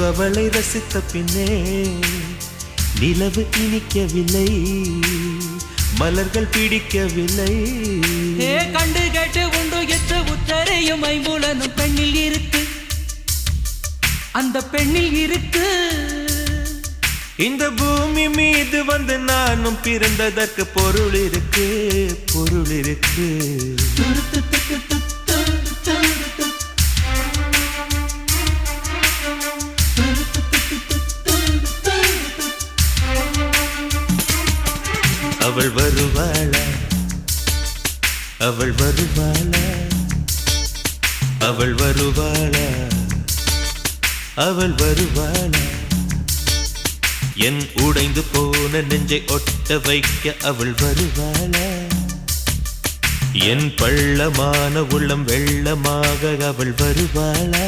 அவளை ரசித்த பின்னே நிலவு இனிக்கவில்லை, மலர்கள் பிடிக்கவில்லை. கண்டு கேட்டு உண்டு எத்து உத்தரையும் ஐம்புலனும் பெண்ணில் இருக்கு, அந்த பெண்ணில் இருக்கு. இந்த பூமி மீது வந்து நானும் பிறந்ததற்கு பொருள் இருக்கு, பொருள் இருக்கு. அவள் வருவாளா, அவள் வருவாளா, அவள் வருவாளா, அவள் வருவாளா. என் உடைந்து போன நெஞ்சை ஒட்ட வைக்க அவள் வருவாளா, என் பள்ளமான உள்ளம் வெள்ளமாக அவள் வருவாளா.